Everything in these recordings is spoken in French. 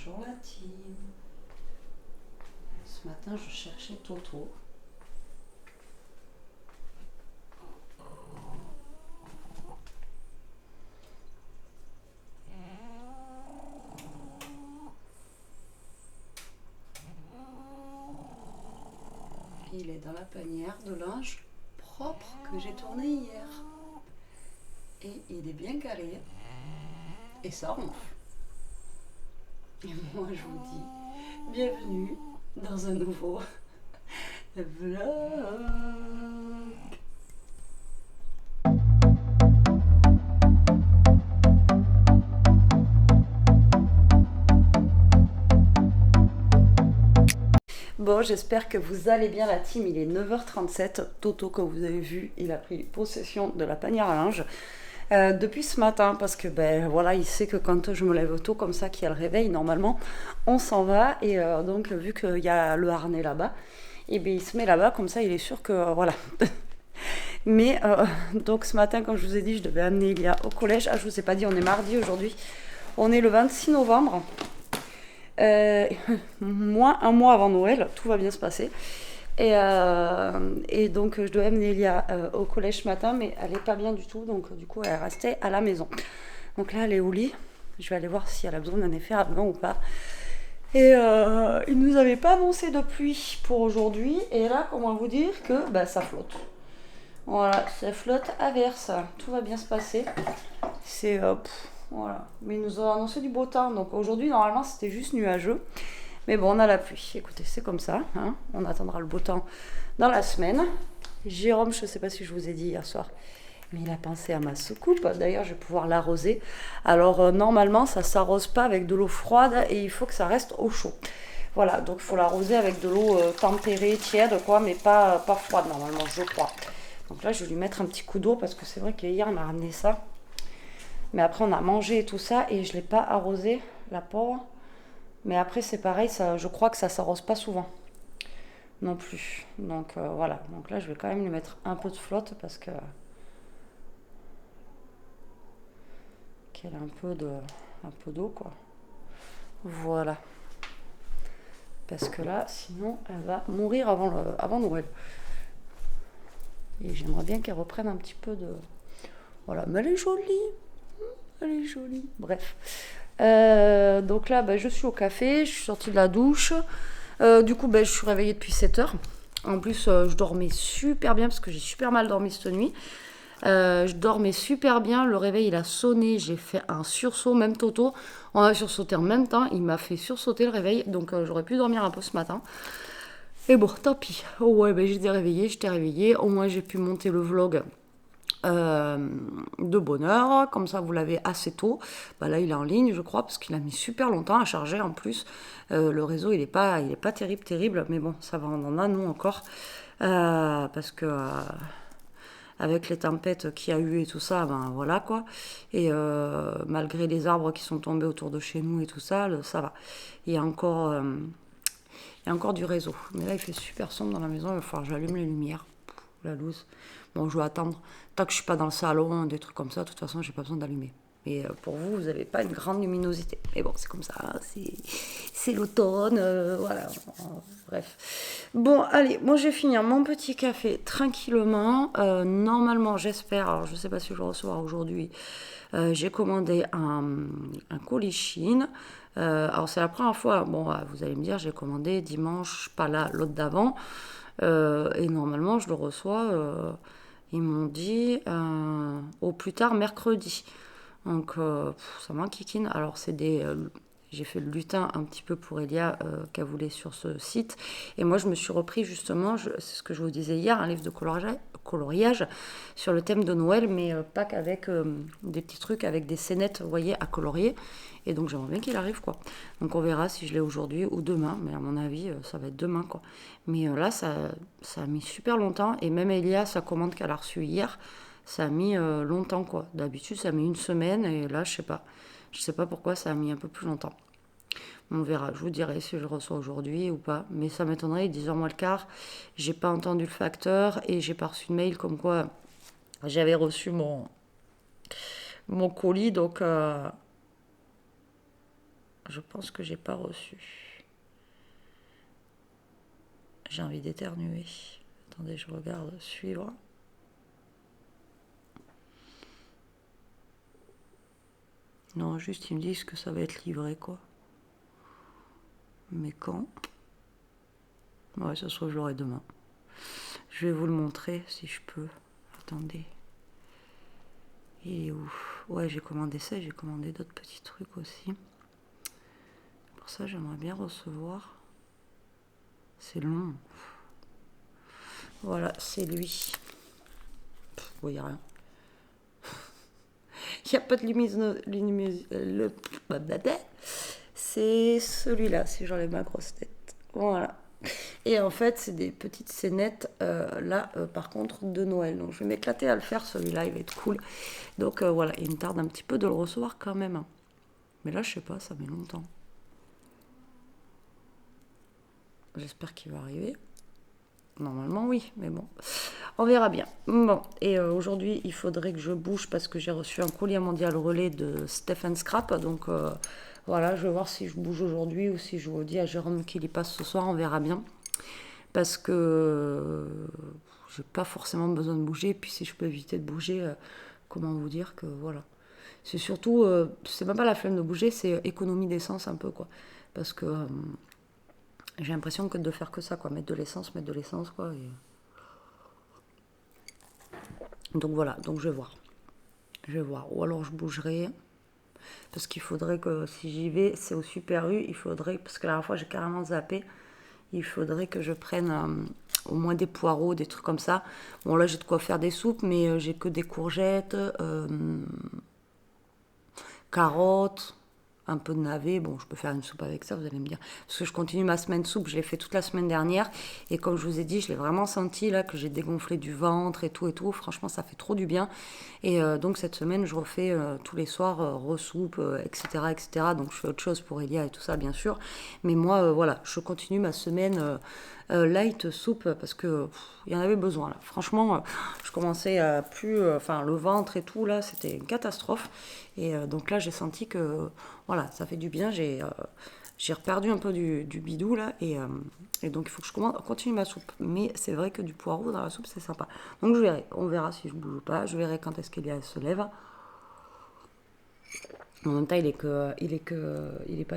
Bonjour la team. Ce matin, je cherchais Toto. Il est dans la panière de linge propre que j'ai tourné hier. Et il est bien calé. Et ça ronfle. Et moi, je vous dis, bienvenue dans un nouveau vlog. Bon, j'espère que vous allez bien la team, il est 9h37. Toto, comme vous avez vu, il a pris possession de la panière à linge depuis ce matin parce que voilà, il sait que quand je me lève tôt comme ça, qu'il y a le réveil, normalement, on s'en va. Et donc, vu qu'il y a le harnais là-bas, et bien, il se met là-bas, comme ça, il est sûr que voilà. Mais donc ce matin, comme je vous ai dit, je devais amener Elia au collège. Ah, je vous ai pas dit, on est mardi aujourd'hui. On est le 26 novembre. Moins un mois avant Noël, tout va bien se passer. Et donc je dois amener Elia au collège ce matin, mais elle n'est pas bien du tout, donc du coup elle est restée à la maison. Donc là elle est au lit, je vais aller voir si elle a besoin d'un effet avant ou pas. Et il nous avait pas annoncé de pluie pour aujourd'hui, et là comment vous dire que ça flotte. Voilà, ça flotte à verse, tout va bien se passer. C'est voilà, mais ils nous ont annoncé du beau temps, donc aujourd'hui normalement c'était juste nuageux. Mais bon, on a la pluie. Écoutez, c'est comme ça. Hein, on attendra le beau temps dans la semaine. Jérôme, je ne sais pas si je vous ai dit hier soir, mais il a pensé à ma soucoupe. D'ailleurs, je vais pouvoir l'arroser. Alors, normalement, ça ne s'arrose pas avec de l'eau froide et il faut que ça reste au chaud. Voilà, donc il faut l'arroser avec de l'eau tempérée, tiède, quoi, mais pas froide normalement, je crois. Donc là, je vais lui mettre un petit coup d'eau parce que c'est vrai qu'hier, on a ramené ça. Mais après, on a mangé et tout ça et je ne l'ai pas arrosé, la pauvre. Mais après, c'est pareil, ça, je crois que ça s'arrose pas souvent non plus. Donc voilà. Donc là, je vais quand même lui mettre un peu de flotte parce que qu'elle a un peu d'eau quoi. Voilà. Parce que là, sinon, elle va mourir avant Noël. Et j'aimerais bien qu'elle reprenne un petit peu de. Voilà, mais elle est jolie. Elle est jolie. Bref. Donc là, je suis au café, je suis sortie de la douche. Du coup, je suis réveillée depuis 7h. En plus, je dormais super bien parce que j'ai super mal dormi cette nuit. Je dormais super bien. Le réveil, il a sonné. J'ai fait un sursaut. Même Toto, on a sursauté en même temps. Il m'a fait sursauter le réveil. Donc, j'aurais pu dormir un peu ce matin. Et bon, tant pis. Oh ouais, j'étais réveillée. Au moins, j'ai pu monter le vlog de bonne heure, comme ça vous l'avez assez tôt. Là il est en ligne je crois parce qu'il a mis super longtemps à charger en plus. Le réseau il est pas terrible, mais bon ça va, on en a nous encore parce que avec les tempêtes qu'il y a eu et tout ça, voilà quoi. Et malgré les arbres qui sont tombés autour de chez nous et tout ça, ça va. Il y a encore du réseau, mais là il fait super sombre dans la maison, il va falloir que j'allume les lumières. La loose. Bon, je vais attendre. Tant que je suis pas dans le salon, des trucs comme ça, de toute façon, j'ai pas besoin d'allumer. Mais pour vous, vous n'avez pas une grande luminosité. Mais bon, c'est comme ça. Hein, c'est l'automne. Voilà. Bref. Bon, allez, moi, je vais finir mon petit café tranquillement. Normalement, j'espère. Alors, je sais pas si je vais recevoir aujourd'hui. J'ai commandé un colis Chine. Alors, c'est la première fois. Bon, vous allez me dire, j'ai commandé dimanche, pas là, l'autre d'avant. Et normalement, je le reçois, ils m'ont dit, au plus tard mercredi. Donc, ça m'enquiquine. Alors, j'ai fait le lutin un petit peu pour Elia, qu'elle voulait sur ce site. Et moi, je me suis repris justement, c'est ce que je vous disais hier, un livre de coloriage sur le thème de Noël, mais pas qu'avec des petits trucs, avec des scénettes, vous voyez, à colorier. Et donc j'aimerais bien qu'il arrive quoi. Donc on verra si je l'ai aujourd'hui ou demain, mais à mon avis ça va être demain quoi. Mais là ça a mis super longtemps et même Elia, sa commande qu'elle a reçue hier, ça a mis longtemps quoi. D'habitude ça a mis une semaine et là je sais pas pourquoi ça a mis un peu plus longtemps. On verra, je vous dirai si je le reçois aujourd'hui ou pas. Mais ça m'étonnerait, 10h moins le quart, j'ai pas entendu le facteur et j'ai pas reçu de mail comme quoi j'avais reçu mon colis donc Je pense que j'ai pas reçu. J'ai envie d'éternuer. Attendez, je regarde. Suivre. Non, juste ils me disent que ça va être livré, quoi. Mais quand? Ouais, ça se trouve, je l'aurai demain. Je vais vous le montrer si je peux. Attendez. Il est où? Ouais, j'ai commandé ça et j'ai commandé d'autres petits trucs aussi. Pour ça, j'aimerais bien recevoir. C'est long. Voilà, c'est lui. Vous voyez rien. Il n'y a pas de c'est celui-là, si j'enlève ma grosse tête. Voilà. Et en fait, c'est des petites scénettes, par contre, de Noël. Donc, je vais m'éclater à le faire, celui-là, il va être cool. Donc, voilà, il me tarde un petit peu de le recevoir quand même. Mais là, je sais pas, ça met longtemps. J'espère qu'il va arriver. Normalement, oui, mais bon, on verra bien. Bon, et aujourd'hui, il faudrait que je bouge parce que j'ai reçu un courrier mondial relais de Stephen Scrap. Donc, voilà, je vais voir si je bouge aujourd'hui ou si je vous dis à Jérôme qu'il y passe ce soir, on verra bien. Parce que j'ai pas forcément besoin de bouger. Puis si je peux éviter de bouger, comment vous dire que voilà. C'est surtout, c'est même pas la flemme de bouger, c'est économie d'essence un peu, quoi. Parce que j'ai l'impression que de faire que ça, quoi. Mettre de l'essence, quoi. Et... Donc voilà, donc je vais voir. Ou alors je bougerai. Parce qu'il faudrait que, si j'y vais, c'est au Super U, il faudrait, parce que la dernière fois j'ai carrément zappé, il faudrait que je prenne au moins des poireaux, des trucs comme ça. Bon, là j'ai de quoi faire des soupes, mais j'ai que des courgettes, carottes, un peu de navet. Bon, je peux faire une soupe avec ça, vous allez me dire. Parce que je continue ma semaine soupe, je l'ai fait toute la semaine dernière. Et comme je vous ai dit, je l'ai vraiment senti là, que j'ai dégonflé du ventre et tout. Franchement, ça fait trop du bien. Et donc cette semaine, je refais tous les soirs re-soupe, etc., etc. Donc je fais autre chose pour Elia et tout ça, bien sûr. Mais moi, voilà, je continue ma semaine light soupe parce que il y en avait besoin là. Franchement, je commençais à plus, enfin le ventre et tout là, c'était une catastrophe. Et donc là, j'ai senti que voilà, ça fait du bien. J'ai reperdu un peu du bidou là et donc il faut que je continue ma soupe. Mais c'est vrai que du poireau dans la soupe, c'est sympa. Donc je verrai, on verra si je bouge ou pas. Je verrai quand est-ce qu'Elia se lève. En même temps, il est pas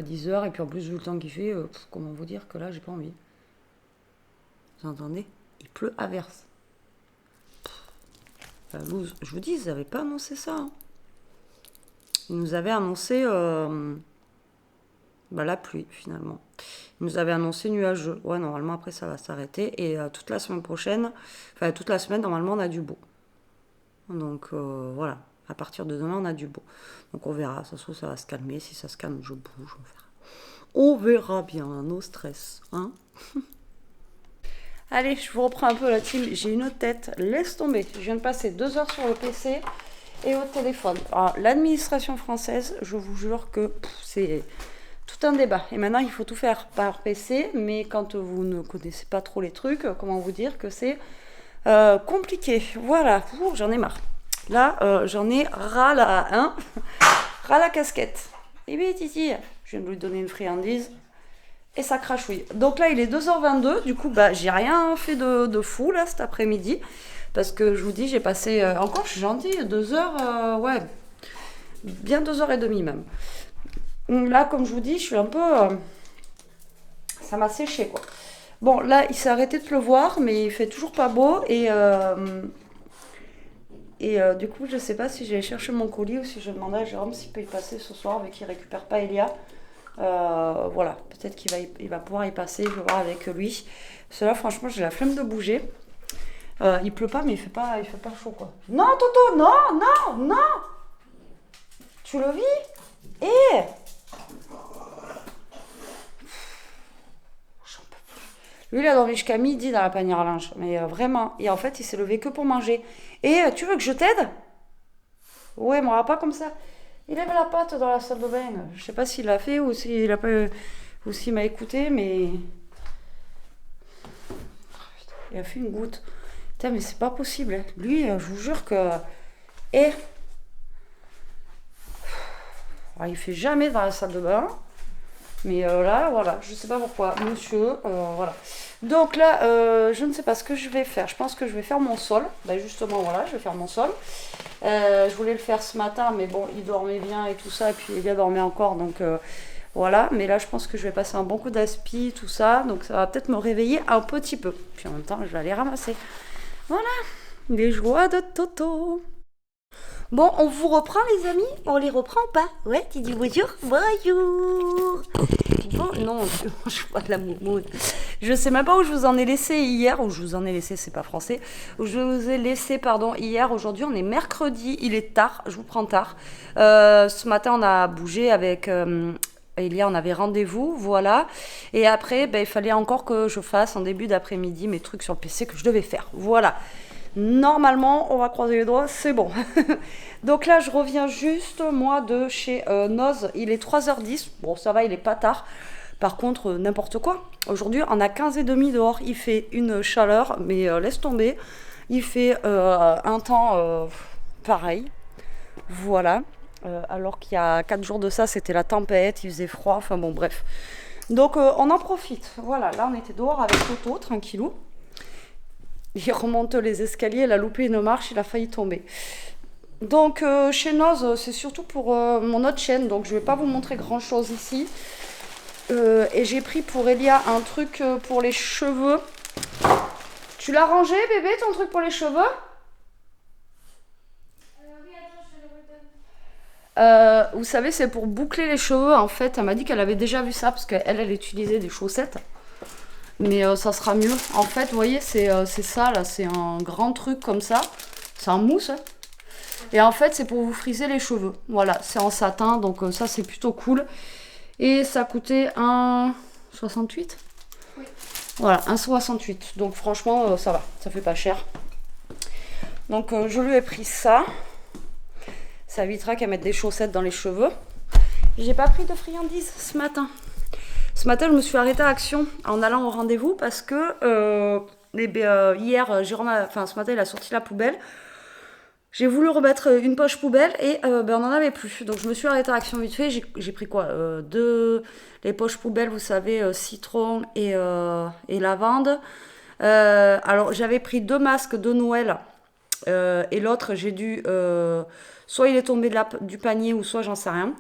10h et puis en plus vu le temps qu'il fait, comment vous dire que là, j'ai pas envie. Vous entendez? Il pleut à verse. La loose. Je vous dis, ils n'avaient pas annoncé ça. Hein. Ils nous avaient annoncé la pluie, finalement. Ils nous avaient annoncé nuageux. Ouais, normalement, après, ça va s'arrêter. Et toute la semaine prochaine, enfin, toute la semaine, normalement, on a du beau. Donc, voilà. À partir de demain, on a du beau. Donc, on verra. Ça se trouve, ça va se calmer. Si ça se calme, je bouge. On verra bien. No stress. Hein. Allez, je vous reprends un peu la team. J'ai une tête, laisse tomber. Je viens de passer 2 heures sur le PC et au téléphone. Alors, l'administration française, je vous jure que c'est tout un débat. Et maintenant, il faut tout faire par PC, mais quand vous ne connaissez pas trop les trucs, comment vous dire que c'est compliqué. Voilà, j'en ai marre. Là, j'en ai ras la casquette. Et bien, Titi, je viens de lui donner une friandise. Et ça crachouille. Donc là, il est 2h22. Du coup, j'ai rien fait de fou là cet après-midi. Parce que je vous dis, j'ai passé. Encore, je suis gentille, 2h. Ouais. Bien 2h30 même. Là, comme je vous dis, je suis un peu. Ça m'a séché quoi. Bon, là, il s'est arrêté de pleuvoir, mais il fait toujours pas beau. Et du coup, je sais pas si j'ai cherché mon colis ou si je demandais à Jérôme s'il peut y passer ce soir, vu qu'il récupère pas Elia. Voilà, peut-être qu'il va pouvoir y passer, je vais voir avec lui. Parce que là, franchement, j'ai la flemme de bouger. Il pleut pas, mais il fait pas chaud, quoi. Non, Toto, non. Tu le vis? Lui, il a dormi jusqu'à midi dans la panière à linge. Mais vraiment. Et en fait, il s'est levé que pour manger. Et tu veux que je t'aide? Ouais, il m'aura pas comme ça. Il lève la patte dans la salle de bain. Je sais pas s'il l'a fait ou s'il a pas, ou s'il m'a écouté, mais il a fait une goutte. Putain, mais c'est pas possible. Hein. Lui, je vous jure que il fait jamais dans la salle de bain. Mais là, voilà, je sais pas pourquoi. Monsieur, voilà. Donc là, je ne sais pas ce que je vais faire. Je pense que je vais faire mon sol. Ben justement, voilà, je vais faire mon sol. Je voulais le faire ce matin, mais bon, il dormait bien et tout ça. Et puis, il dormait encore, donc voilà. Mais là, je pense que je vais passer un bon coup d'aspi, tout ça. Donc, ça va peut-être me réveiller un petit peu. Puis en même temps, je vais aller ramasser. Voilà, les joies de Toto. Bon, on vous reprend les amis? On les reprend ou pas? Ouais, tu dis bonjour? Bonjour. Bon, non, je vois de la moumoune. Je sais même pas où je vous en ai laissé hier, où je vous en ai laissé, c'est pas français, où je vous ai laissé, pardon, hier. Aujourd'hui, on est mercredi, il est tard, je vous prends tard. Ce matin, on a bougé avec Elia, on avait rendez-vous, voilà. Et après, ben, il fallait encore que je fasse en début d'après-midi mes trucs sur le PC que je devais faire. Voilà. Normalement, on va croiser les doigts, c'est bon. Donc là, je reviens juste, moi, de chez Noz. Il est 3h10. Bon, ça va, il est pas tard. Par contre, n'importe quoi. Aujourd'hui, on a 15h30 dehors. Il fait une chaleur, mais laisse tomber. Il fait un temps pareil. Voilà. Alors qu'il y a 4 jours de ça, c'était la tempête, il faisait froid. Enfin bon, bref. Donc, on en profite. Voilà, là, on était dehors avec Toto, tranquillou. Il remonte les escaliers, il a loupé une marche, il a failli tomber. Donc chez Noz, c'est surtout pour mon autre chaîne, donc je ne vais pas vous montrer grand chose ici. Et j'ai pris pour Elia un truc pour les cheveux. Tu l'as rangé bébé ton truc pour les cheveux? Oui, attends, je le redonne. Vous savez, c'est pour boucler les cheveux en fait. Elle m'a dit qu'elle avait déjà vu ça parce qu'elle utilisait des chaussettes. Mais ça sera mieux. En fait, vous voyez, c'est ça, là. C'est un grand truc comme ça. C'est un mousse. Hein. Et en fait, c'est pour vous friser les cheveux. Voilà, c'est en satin. Donc ça, c'est plutôt cool. Et ça coûtait 1,68 ? Oui. Voilà, 1,68. Donc franchement, ça va. Ça fait pas cher. Donc je lui ai pris ça. Ça évitera qu'elle mette des chaussettes dans les cheveux. J'ai pas pris de friandises ce matin. Ce matin, je me suis arrêtée à Action en allant au rendez-vous parce que hier, Jérôme, ce matin, il a sorti la poubelle. J'ai voulu remettre une poche poubelle et on n'en avait plus. Donc, je me suis arrêtée à Action vite fait. J'ai pris quoi les poches poubelles, vous savez, citron et lavande. Alors, j'avais pris 2 masques de Noël et l'autre, j'ai dû... soit il est tombé du panier ou soit j'en sais rien.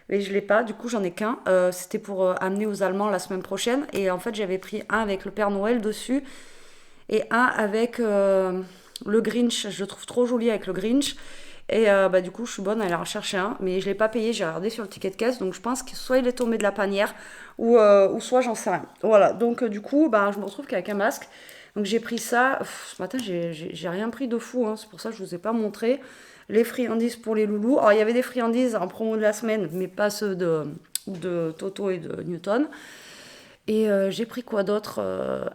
Mais je l'ai pas, du coup j'en ai qu'un. C'était pour amener aux Allemands la semaine prochaine. Et en fait j'avais pris un avec le Père Noël dessus et un avec le Grinch. Je le trouve trop joli avec le Grinch. Et du coup je suis bonne à aller en chercher un. Mais je l'ai pas payé, j'ai regardé sur le ticket de caisse. Donc je pense que soit il est tombé de la panière ou soit j'en sais rien. Voilà, donc du coup je me retrouve qu'avec un masque. Donc j'ai pris ça. Ce matin j'ai rien pris de fou, hein. C'est pour ça que je vous ai pas montré. Les friandises pour les loulous. Alors, il y avait des friandises en promo de la semaine, mais pas ceux de Toto et de Newton. Et j'ai pris quoi d'autre?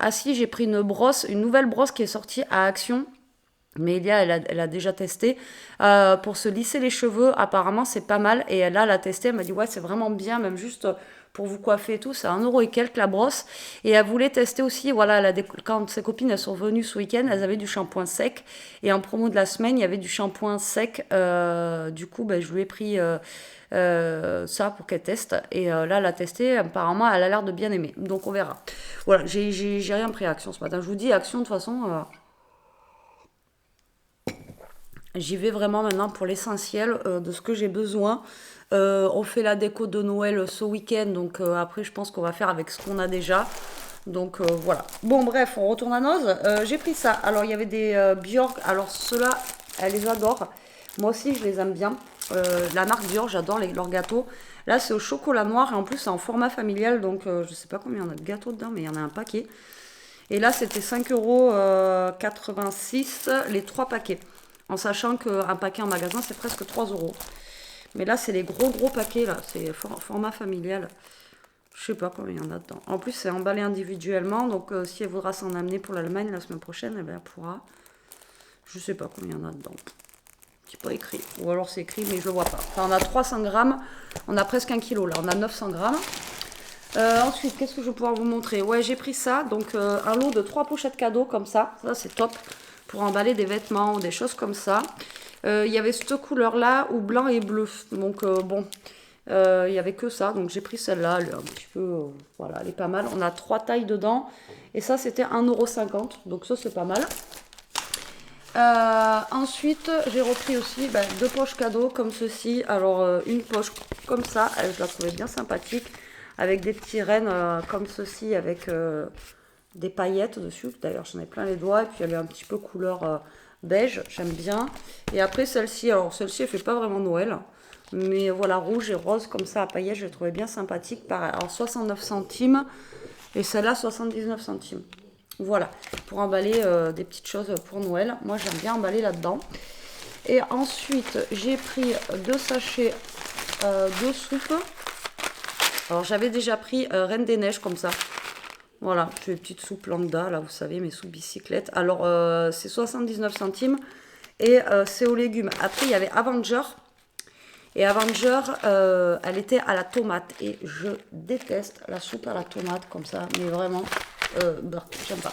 Ah si, j'ai pris une nouvelle brosse qui est sortie à Action. Mais Elia, elle a déjà testé. Pour se lisser les cheveux, apparemment, c'est pas mal. Et là, elle a testé, elle m'a dit, ouais, c'est vraiment bien, même juste pour vous coiffer et tout. C'est 1€ et quelques la brosse. Et elle voulait tester aussi, voilà, quand ses copines, elles sont venues ce week-end, elles avaient du shampoing sec. Et en promo de la semaine, il y avait du shampoing sec. Du coup, je lui ai pris ça pour qu'elle teste. Et là, elle a testé. Apparemment, elle a l'air de bien aimer. Donc, on verra. Voilà, j'ai rien pris à Action ce matin. Je vous dis, Action, de toute façon... J'y vais vraiment maintenant pour l'essentiel de ce que j'ai besoin. On fait la déco de Noël ce week-end, donc après je pense qu'on va faire avec ce qu'on a déjà. Donc voilà. Bon bref, on retourne à Noz. J'ai pris ça. Alors il y avait des Björk. Alors ceux-là, elle les adore. Moi aussi je les aime bien. La marque Björk, j'adore leurs gâteaux. Là c'est au chocolat noir et en plus c'est en format familial. Donc je sais pas combien il y en a de gâteaux dedans, mais il y en a un paquet. Et là c'était 5,86 € les 3 paquets. En sachant qu'un paquet en magasin, c'est presque 3 €. Mais là, c'est les gros paquets, là. C'est format familial. Je sais pas combien il y en a dedans. En plus, c'est emballé individuellement. Donc, si elle voudra s'en amener pour l'Allemagne la semaine prochaine, eh ben, elle pourra. Je sais pas combien il y en a dedans. C'est pas écrit. Ou alors c'est écrit, mais je le vois pas. Enfin, on a 300 grammes. On a presque 1 kilo, là. On a 900 grammes. Ensuite, qu'est-ce que je vais pouvoir vous montrer? Ouais, j'ai pris ça. Donc, un lot de 3 pochettes cadeaux, comme ça. Ça, c'est top. Pour emballer des vêtements ou des choses comme ça. Il y avait cette couleur-là, ou blanc et bleu. Donc, bon, Il n'y avait que ça, donc j'ai pris celle-là, elle est un petit peu, voilà, elle est pas mal. On a 3 tailles dedans, et ça c'était 1,50 €, donc ça c'est pas mal. Ensuite, j'ai repris aussi 2 poches cadeaux comme ceci. Alors, une poche comme ça, je la trouvais bien sympathique, avec des petits rennes comme ceci, avec des paillettes dessus. D'ailleurs, j'en ai plein les doigts, et puis elle est un petit peu couleur beige, j'aime bien. Et après, celle-ci, alors celle-ci, elle fait pas vraiment Noël, mais voilà, rouge et rose comme ça à paillettes, je la trouvais bien sympathique. Pareil, alors 69 centimes, et celle-là, 79 centimes. Voilà, pour emballer des petites choses pour Noël. Moi, j'aime bien emballer là-dedans. Et ensuite, j'ai pris 2 sachets de soupe. Alors, j'avais déjà pris Reine des Neiges comme ça. Voilà, c'est des petites soupes lambda, là, vous savez, mes soupes bicyclettes. Alors, c'est 79 centimes et c'est aux légumes. Après, il y avait Avenger. Et Avenger, elle était à la tomate. Et je déteste la soupe à la tomate comme ça, mais vraiment, j'aime pas.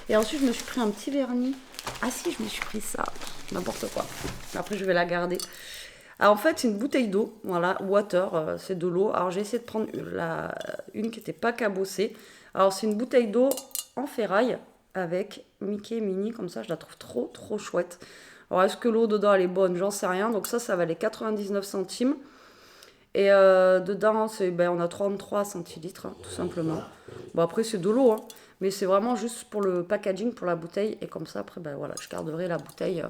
Et ensuite, je me suis pris un petit vernis. Ah si, je me suis pris ça. N'importe quoi. Après, je vais la garder. Alors, en fait, c'est une bouteille d'eau. Voilà, water, c'est de l'eau. Alors, j'ai essayé de prendre une qui n'était pas cabossée. Alors, c'est une bouteille d'eau en ferraille avec Mickey et Minnie. Comme ça, je la trouve trop, trop chouette. Alors, est-ce que l'eau dedans, elle est bonne? J'en sais rien. Donc, ça valait 99 centimes. Et dedans, on a 33 centilitres, hein, tout simplement. Bon, après, c'est de l'eau, hein, mais c'est vraiment juste pour le packaging, pour la bouteille. Et comme ça, après, voilà, je garderai la bouteille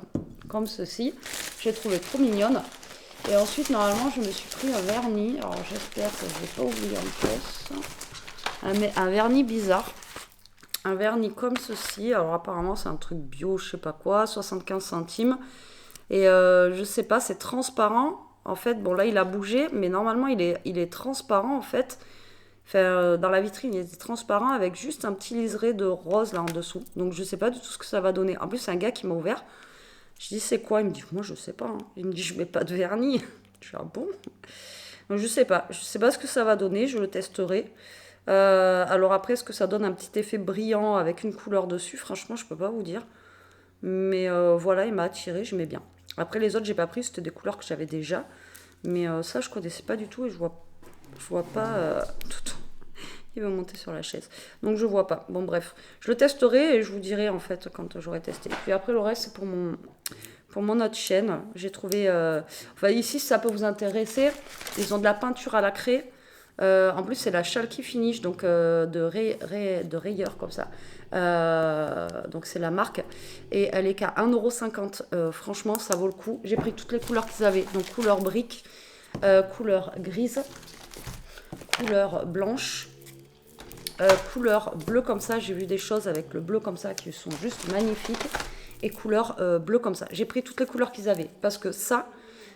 comme ceci. J'ai trouvé trop mignonne. Et ensuite, normalement, je me suis pris un vernis. Alors, j'espère que je ne vais pas oublier en pièce. Un vernis bizarre. Un vernis comme ceci. Alors, apparemment, c'est un truc bio, je sais pas quoi, 75 centimes. Et je sais pas, c'est transparent. En fait, bon là il a bougé, mais normalement il est transparent en fait. Enfin, dans la vitrine il est transparent avec juste un petit liseré de rose là en dessous. Donc je sais pas du tout ce que ça va donner. En plus c'est un gars qui m'a ouvert. Je dis c'est quoi? Il me dit moi je sais pas, hein. Il me dit je mets pas de vernis. Je dis ah bon? Donc je sais pas ce que ça va donner, je le testerai. Alors après est-ce que ça donne un petit effet brillant avec une couleur dessus? Franchement je peux pas vous dire. Mais voilà, il m'a attiré, j'aimais bien. Après, les autres, j'ai pas pris, c'était des couleurs que j'avais déjà. Mais ça, je connaissais pas du tout et je vois pas tout. Il va monter sur la chaise. Donc, je vois pas. Bon, bref. Je le testerai et je vous dirai, en fait, quand j'aurai testé. Puis après, le reste, c'est pour mon autre chaîne. J'ai trouvé... Enfin, ici, si ça peut vous intéresser, ils ont de la peinture à la craie. En plus, c'est la Chalky Finish, donc de rayures comme ça. Donc, c'est la marque. Et elle est qu'à 1,50 €. Franchement, ça vaut le coup. J'ai pris toutes les couleurs qu'ils avaient. Donc, couleur brique, couleur grise, couleur blanche, couleur bleu comme ça. J'ai vu des choses avec le bleu comme ça qui sont juste magnifiques. Et couleur bleu comme ça. J'ai pris toutes les couleurs qu'ils avaient. Parce que ça...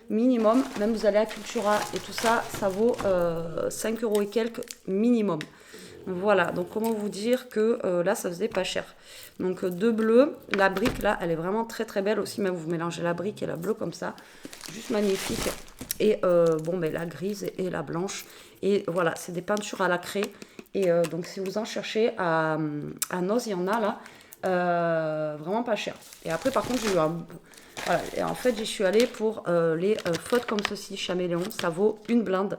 minimum, même vous allez à Cultura et tout ça, ça vaut 5 € et quelques minimum. Voilà, donc comment vous dire que là, ça faisait pas cher. Donc deux bleus, la brique là, elle est vraiment très très belle aussi, même vous mélangez la brique et la bleue comme ça, juste magnifique. Et la grise et la blanche. Et voilà, c'est des peintures à la craie. Et donc si vous en cherchez à Noz, il y en a là, vraiment pas cher. Et après par contre, j'ai eu un... Voilà, et en fait, j'y suis allée pour les fautes comme ceci, Chaméléon, ça vaut une blinde.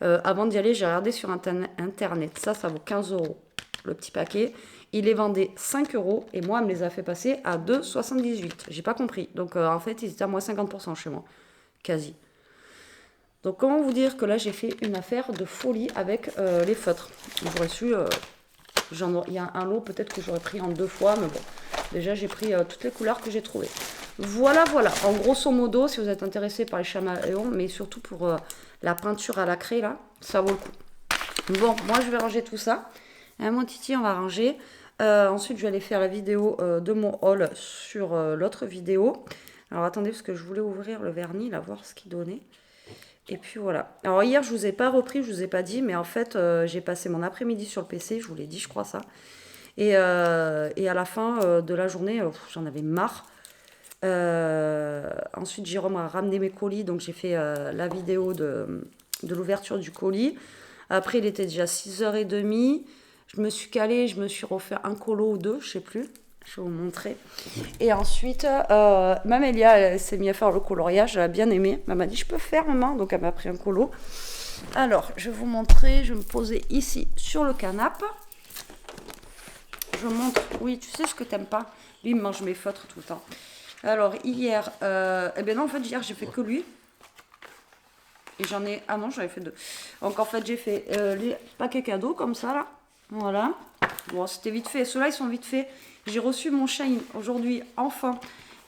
Avant d'y aller, j'ai regardé sur internet, ça vaut 15 € le petit paquet. Il les vendait 5 € et moi, elle me les a fait passer à 2,78 €. J'ai pas compris. Donc en fait, ils étaient à moins 50% chez moi, quasi. Donc comment vous dire que là, j'ai fait une affaire de folie avec les feutres. J'aurais su, il y a un lot peut-être que j'aurais pris en 2 fois, mais bon, déjà j'ai pris toutes les couleurs que j'ai trouvées. Voilà, voilà. En grosso modo, si vous êtes intéressé par les chaméléons, mais surtout pour la peinture à la craie, là, ça vaut le coup. Bon, moi, je vais ranger tout ça. Mon titi, on va ranger. Ensuite, je vais aller faire la vidéo de mon haul sur l'autre vidéo. Alors, attendez, parce que je voulais ouvrir le vernis, là, voir ce qu'il donnait. Et puis, voilà. Alors, hier, je vous ai pas repris, je vous ai pas dit, mais en fait, j'ai passé mon après-midi sur le PC, je vous l'ai dit, je crois ça. Et à la fin de la journée, j'en avais marre. Ensuite, Jérôme a ramené mes colis, donc j'ai fait la vidéo de l'ouverture du colis. Après, il était déjà 6h30. Je me suis calée, je me suis refait un colo ou deux, je sais plus. Je vais vous montrer. Et ensuite, même Elia, elle s'est mise à faire le coloriage. Elle a bien aimé. Elle m'a dit, je peux faire, maman. Donc, elle m'a pris un colo. Alors, je vais vous montrer. Je vais me poser ici sur le canapé. Je montre. Oui, tu sais ce que t'aimes pas. Lui, il mange mes feutres tout le temps. Alors, hier, eh bien non, en fait, hier, j'ai fait que lui. Et j'en ai... Ah non, j'en ai fait 2. Donc, en fait, j'ai fait les paquets cadeaux, comme ça, là. Voilà. Bon, c'était vite fait. Ceux-là, ils sont vite faits. J'ai reçu mon Shine aujourd'hui, enfin.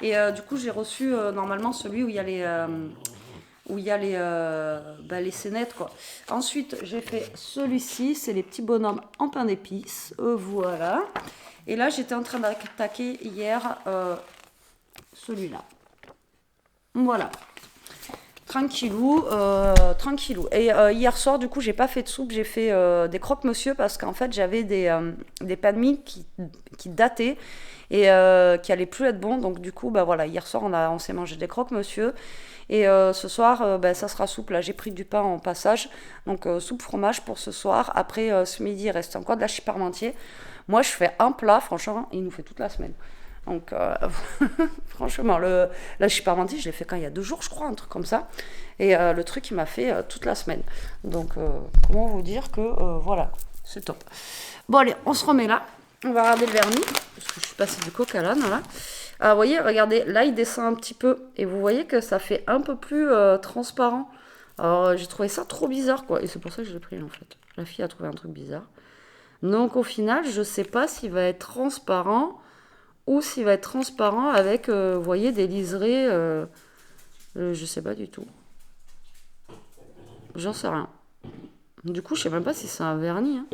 Et du coup, j'ai reçu, normalement, celui où il y a les scénettes, quoi. Ensuite, j'ai fait celui-ci. C'est les petits bonhommes en pain d'épices. Voilà. Et là, j'étais en train d'attaquer hier celui-là. Voilà. Tranquillou, tranquillou. Et hier soir, du coup, j'ai pas fait de soupe, j'ai fait des croque-monsieur parce qu'en fait, j'avais des pains de mie qui dataient et qui allaient plus être bons. Donc, du coup, bah voilà, hier soir, on s'est mangé des croque-monsieur. Et ce soir, ça sera soupe. Là, j'ai pris du pain en passage. Donc, soupe fromage pour ce soir. Après, ce midi, il reste encore de la chip parmentier. Moi, je fais un plat, franchement, il nous fait toute la semaine. Donc, franchement, la chip parmentier, je l'ai fait quand il y a 2 jours, je crois, un truc comme ça. Et le truc, il m'a fait toute la semaine. Donc, comment vous dire que, voilà, c'est top. Bon, allez, on se remet là. On va regarder le vernis, parce que je suis passée du coq à l'âne, là. Alors, vous voyez, regardez, là, il descend un petit peu. Et vous voyez que ça fait un peu plus transparent. Alors, j'ai trouvé ça trop bizarre, quoi. Et c'est pour ça que je l'ai pris, en fait. La fille a trouvé un truc bizarre. Donc, au final, je sais pas s'il va être transparent ou s'il va être transparent avec, vous voyez, des liserés. Je sais pas du tout. J'en sais rien. Du coup, je sais même pas si c'est un vernis. Hein.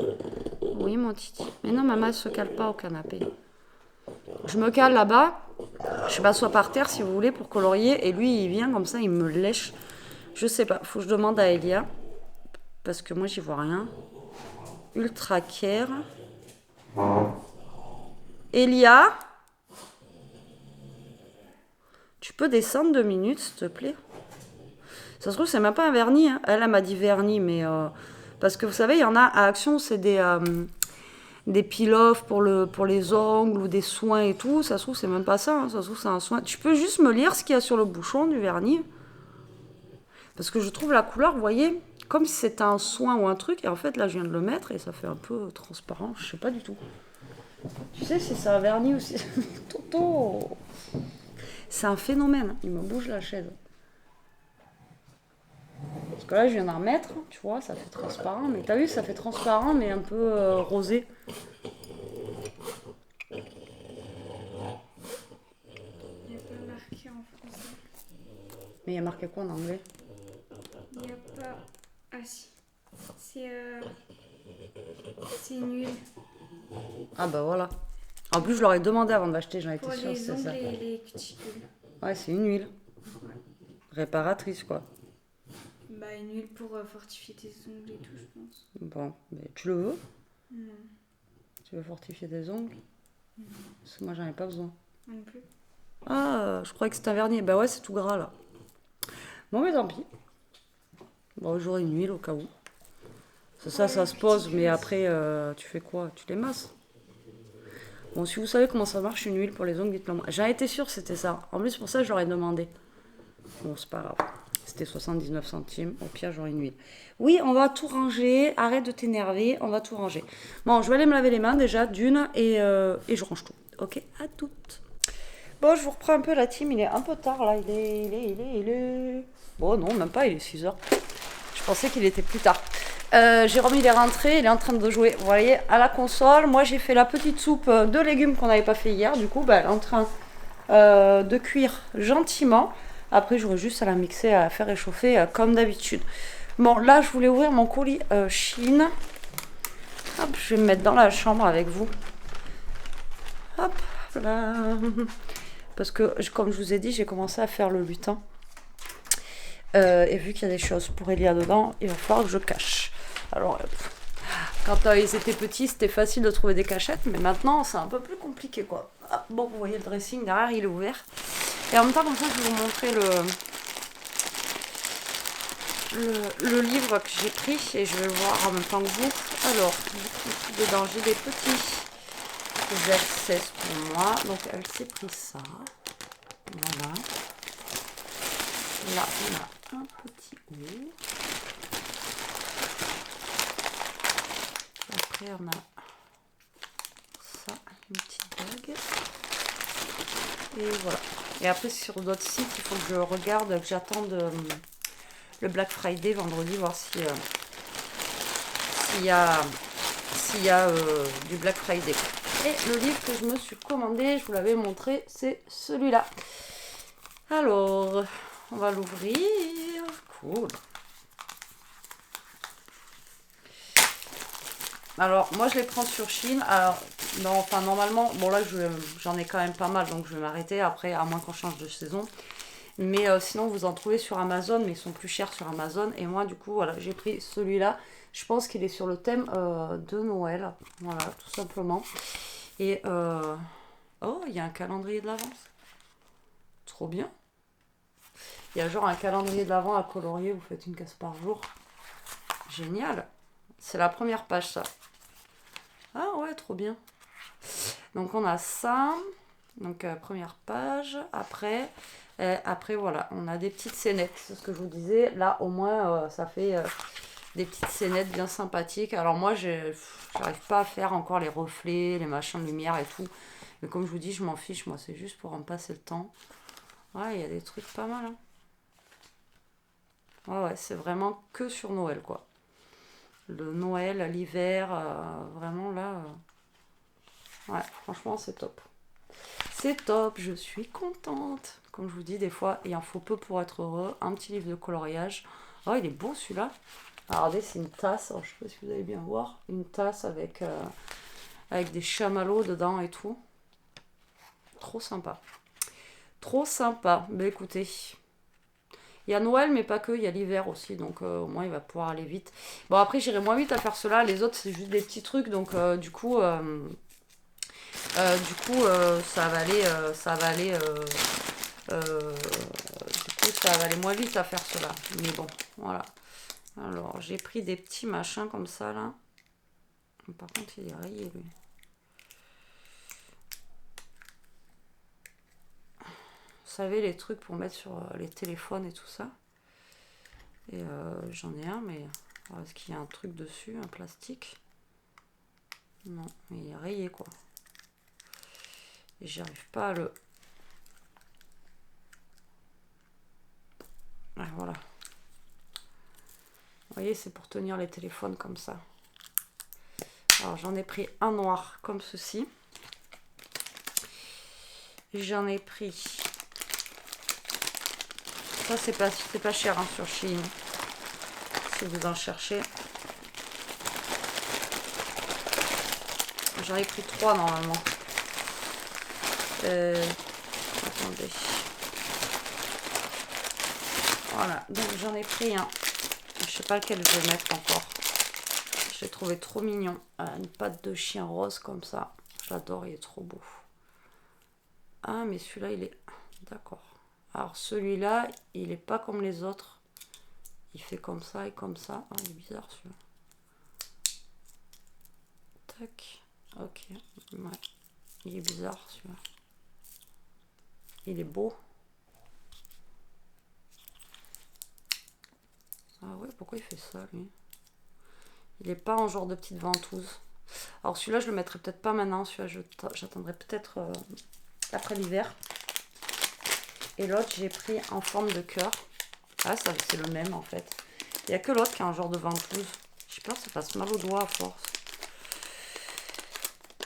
Oui, mon titi. Mais non, maman, elle se cale pas au canapé. Je me cale là-bas. Je m'assois par terre, si vous voulez, pour colorier. Et lui, il vient comme ça, il me lèche. Je sais pas. Faut que je demande à Elia. Parce que moi, j'y vois rien. Ultra care. Elia, tu peux descendre 2 minutes, s'il te plaît? Ça se trouve, c'est même pas un vernis. Hein. Elle m'a dit vernis, mais... parce que vous savez, il y en a à Action, c'est des peel-off pour les ongles ou des soins et tout. Ça se trouve, c'est même pas ça. Hein. Ça se trouve, c'est un soin. Tu peux juste me lire ce qu'il y a sur le bouchon du vernis? Parce que je trouve la couleur, vous voyez, comme si c'était un soin ou un truc. Et en fait, là, je viens de le mettre et ça fait un peu transparent. Je sais pas du tout. Tu sais si c'est un vernis ou si... Toto! C'est un phénomène. Il me bouge la chaise. Parce que là, je viens d'en remettre. Tu vois, ça fait transparent. Mais t'as vu, ça fait transparent, mais un peu rosé. Il n'y a pas marqué en français. Mais il y a marqué quoi en anglais? Il n'y a pas... Ah si. C'est nul. Ah bah voilà. En plus, je leur ai demandé avant de l'acheter, j'en étais Pour sûre, les c'est ongles ça. et les cuticules. Ouais, c'est une huile. Réparatrice, quoi. Bah une huile pour fortifier tes ongles et tout, je pense. Bon, mais tu le veux? Non. Tu veux fortifier tes ongles? Non. Parce que moi, j'en ai pas besoin. Non plus. Ah, je croyais que c'était un vernis. Bah ouais, c'est tout gras, là. Bon, mais tant pis. Bon, j'aurai une huile au cas où. C'est ça, ça se pose, mais après, tu fais quoi? Tu les masses? Bon, si vous savez comment ça marche, une huile pour les ongles, dites-le moi. J'en étais sûre que c'était ça. En plus, pour ça, je leur ai demandé. Bon, c'est pas grave. C'était 79 centimes. Au pire, j'aurai une huile. Oui, on va tout ranger. Arrête de t'énerver. On va tout ranger. Bon, je vais aller me laver les mains déjà, d'une, et je range tout. Ok, à toutes. Bon, je vous reprends un peu la team. Il est un peu tard, là. Il est... Bon, non, même pas. Il est 6h. Je pensais qu'il était plus tard. Jérôme, il est rentré. Il est en train de jouer, vous voyez, à la console. Moi, j'ai fait la petite soupe de légumes qu'on n'avait pas fait hier. Du coup, elle est en train de cuire gentiment. Après, j'aurais juste à la mixer, à la faire réchauffer comme d'habitude. Bon, là, je voulais ouvrir mon colis Chine. Hop, je vais me mettre dans la chambre avec vous. Hop, là. Parce que, comme je vous ai dit, j'ai commencé à faire le lutin. Et vu qu'il y a des choses pour Elia dedans, il va falloir que je cache. Alors, quand ils étaient petits, c'était facile de trouver des cachettes, mais maintenant, c'est un peu plus compliqué, quoi. Ah, bon, vous voyez le dressing derrière, il est ouvert. Et en même temps, comme ça, je vais vous montrer le livre que j'ai pris et je vais le voir en même temps que vous. Alors, dedans, j'ai des petits Z16 pour moi. Donc elle s'est pris ça. Voilà. Là, on a un petit haut. Après, on a ça, une petite bague. Et voilà. Et après, sur d'autres sites, il faut que je regarde, que j'attende le Black Friday vendredi, voir si, s'il y a, du Black Friday. Et le livre que je me suis commandé, je vous l'avais montré, c'est celui-là. Alors, on va l'ouvrir. Cool. Alors, moi, je les prends sur Shein. Alors, non, enfin, normalement, bon, là, j'en ai quand même pas mal, donc je vais m'arrêter après, à moins qu'on change de saison. Mais sinon, vous en trouvez sur Amazon, mais ils sont plus chers sur Amazon. Et moi, du coup, voilà, j'ai pris celui-là. Je pense qu'il est sur le thème de Noël. Voilà, tout simplement. Et, oh, il y a un calendrier de l'Avent. Trop bien. Il y a genre un calendrier de l'Avent à colorier, vous faites une case par jour. Génial. C'est la première page, ça. Ah ouais, trop bien. Donc on a ça. Donc première page. Après, voilà, on a des petites scénettes. C'est ce que je vous disais. Là, au moins, ça fait des petites scénettes bien sympathiques. Alors moi, j'arrive pas à faire encore les reflets, les machins de lumière et tout. Mais comme je vous dis, je m'en fiche. Moi, c'est juste pour en passer le temps. Ouais, il y a des trucs pas mal. Hein. Ouais, c'est vraiment que sur Noël, quoi. Le Noël, l'hiver, vraiment là. Ouais, franchement, c'est top. C'est top, je suis contente. Comme je vous dis, des fois, il en faut peu pour être heureux. Un petit livre de coloriage. Oh, il est beau celui-là. Alors, regardez, c'est une tasse. Alors, je sais pas si vous allez bien voir. Une tasse avec des chamallows dedans et tout. Trop sympa. Trop sympa. Ben écoutez. Il y a Noël, mais pas que, il y a l'hiver aussi, donc au moins il va pouvoir aller vite. Bon, après, j'irai moins vite à faire cela, les autres, c'est juste des petits trucs, donc du coup, ça va aller, ça va aller moins vite à faire cela. Mais bon, voilà. Alors, j'ai pris des petits machins comme ça, là. Par contre, il est rayé, lui. Vous savez, les trucs pour mettre sur les téléphones et tout ça. Et j'en ai un, mais est-ce qu'il y a un truc dessus, un plastique? Non, mais il est rayé, quoi. Et j'arrive pas à le... Ah, voilà. Vous voyez, c'est pour tenir les téléphones comme ça. Alors, j'en ai pris un noir comme ceci. J'en ai pris... Ça, c'est pas cher hein, sur Shein. Si vous en cherchez. J'en ai pris 3 normalement. Attendez. Voilà, donc j'en ai pris un. Je sais pas lequel je vais mettre encore. Je l'ai trouvé trop mignon. Une patte de chien rose comme ça. J'adore, il est trop beau. Ah, mais celui-là, il est... D'accord. Alors celui-là, il est pas comme les autres. Il fait comme ça et comme ça. Ah, il est bizarre celui-là. Tac. Ok. Ouais. Il est bizarre celui-là. Il est beau. Ah ouais, pourquoi il fait ça lui? Il est pas en genre de petite ventouse. Alors celui-là, je le mettrai peut-être pas maintenant. Celui-là, j'attendrai peut-être après l'hiver. Et l'autre, j'ai pris en forme de cœur. Ah, ça c'est le même en fait. Il n'y a que l'autre qui a un genre de ventouse. J'ai peur que ça fasse mal aux doigts à force.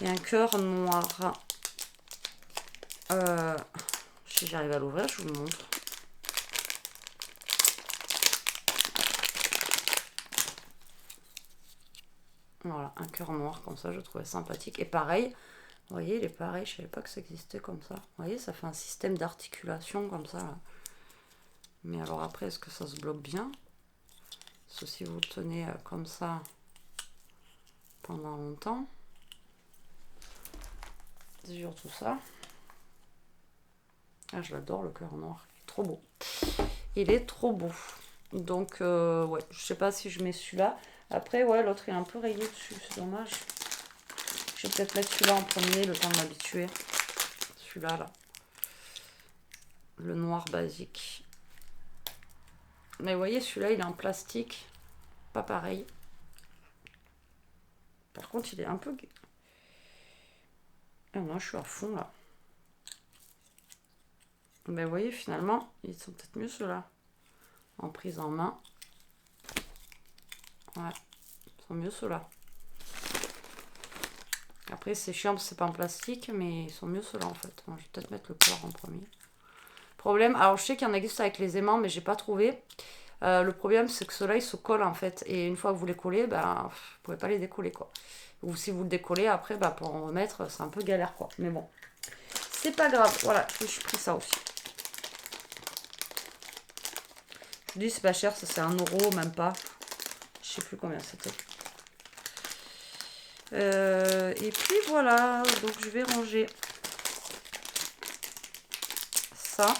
Et un cœur noir. Si j'arrive à l'ouvrir, je vous le montre. Voilà, un cœur noir comme ça, je trouvais sympathique. Et pareil, vous voyez, il est pareil, je savais pas que ça existait comme ça. Vous voyez, ça fait un système d'articulation comme ça. Là. Mais alors après, est-ce que ça se bloque bien? Parce que si vous le tenez comme ça pendant longtemps, c'est surtout ça. Ah, je l'adore, le cœur noir. Il est trop beau. Il est trop beau. Donc, ouais, je sais pas si je mets celui-là. Après, ouais, l'autre est un peu rayé dessus, c'est dommage. Je Je vais peut-être mettre celui-là en premier, le temps de m'habituer. Celui-là, là. Le noir basique. Mais vous voyez, celui-là, il est en plastique. Pas pareil. Par contre, il est un peu... Ah non, je suis à fond, là. Mais vous voyez, finalement, ils sont peut-être mieux ceux-là. En prise en main. Ouais, ils sont mieux ceux-là. Après, c'est chiant parce que c'est pas en plastique, mais ils sont mieux ceux-là, en fait. Bon, je vais peut-être mettre le couleur en premier. Problème, alors je sais qu'il y en existe avec les aimants, mais j'ai pas trouvé. Le problème, c'est que ceux-là, ils se collent, en fait. Et une fois que vous les collez, ben, vous pouvez pas les décoller, quoi. Ou si vous le décollez, après, bah, pour en remettre, c'est un peu galère, quoi. Mais bon, c'est pas grave. Voilà, je suis pris ça aussi. Je vous dis, c'est pas cher, ça c'est 1 €, même pas. Je sais plus combien c'était. Et puis voilà, donc je vais ranger ça.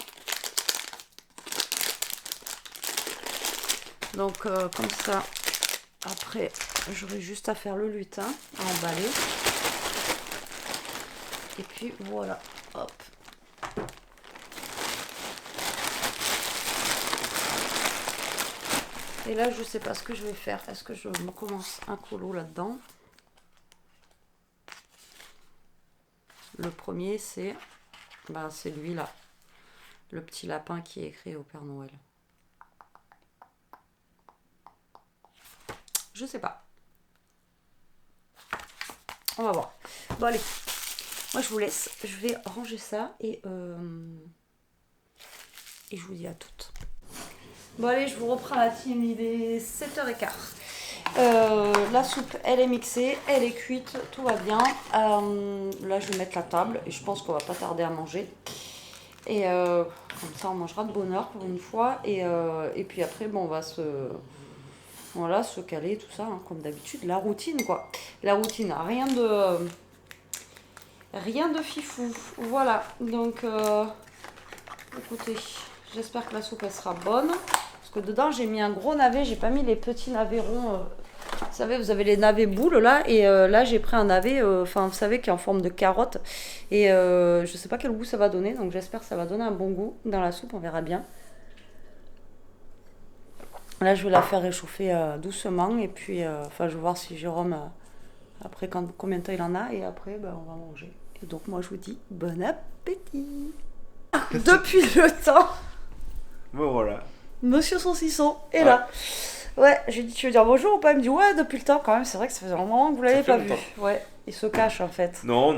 Donc comme ça, après, j'aurai juste à faire le lutin, à emballer. Et puis voilà, hop. Et là, je sais pas ce que je vais faire. Est-ce que je me commence un colo là-dedans? Le premier, c'est lui là. Le petit lapin qui est écrit au Père Noël. Je sais pas. On va voir. Bon, allez. Moi, je vous laisse. Je vais ranger ça et je vous dis à toutes. Bon, allez, je vous reprends la team. Il est 7h15. La soupe, elle est mixée, elle est cuite, tout va bien. Là, je vais mettre la table et je pense qu'on va pas tarder à manger. Et comme ça, on mangera de bonne heure pour une fois. Et puis après, bon, on va se caler, tout ça, hein, comme d'habitude. La routine, quoi. La routine, rien de fifou. Voilà, donc, écoutez, j'espère que la soupe, elle sera bonne. Parce que dedans, j'ai mis un gros navet, j'ai pas mis les petits navets ronds. Vous savez, vous avez les navets boules là, et là j'ai pris un navet, vous savez, qui est en forme de carotte. Et je sais pas quel goût ça va donner, donc j'espère que ça va donner un bon goût dans la soupe, on verra bien. Là je vais la faire réchauffer doucement, et puis je vais voir si Jérôme, après combien de temps il en a, et après on va manger. Et donc moi je vous dis bon appétit. Depuis le temps. Bon voilà. Monsieur Saucisson est là. Ouais, j'ai dit tu veux dire bonjour ou pas? Il me dit ouais, depuis le temps quand même, c'est vrai que ça faisait un moment que vous l'avez pas vu. Ouais, il se cache en fait. Non.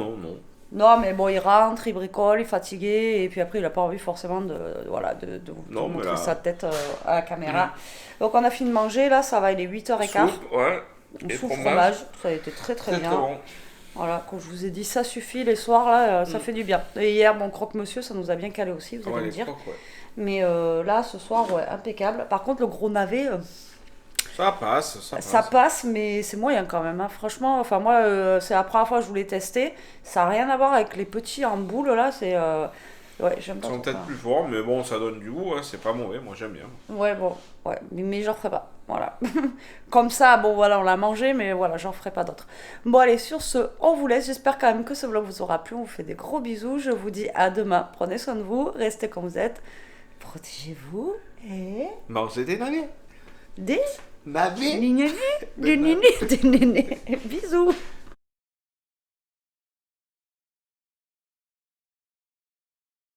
Non, mais bon, il rentre, il bricole, il est fatigué, et puis après il a pas envie forcément de vous montrer sa tête à la caméra. Donc on a fini de manger, là ça va, il est 8h15. Soupe, ouais. Et soupe fromage, ça a été très bien. Très bon. Voilà, comme je vous ai dit, ça suffit les soirs là, ça fait du bien. Et hier, mon croque-monsieur, ça nous a bien calé aussi, vous allez me dire. Croques, ouais. Mais là, ce soir, ouais, impeccable. Par contre, le gros navet... Ça passe. Ça passe, mais c'est moyen quand même. Hein. Franchement, enfin moi, c'est la première fois que je voulais tester. Ça n'a rien à voir avec les petits en boule, là. C'est... Ouais, j'aime pas. Ils sont peut-être plus forts, mais bon, ça donne du goût, hein. C'est pas mauvais, moi j'aime bien. Ouais, bon, ouais, mais j'en ferai pas. Voilà. Comme ça, bon, voilà, on l'a mangé, mais voilà, j'en ferai pas d'autres. Bon, allez, sur ce, on vous laisse. J'espère quand même que ce vlog vous aura plu. On vous fait des gros bisous. Je vous dis à demain. Prenez soin de vous. Restez comme vous êtes. Protégez-vous et... Mangez des navets. Des navets. Des nénés. Bisous.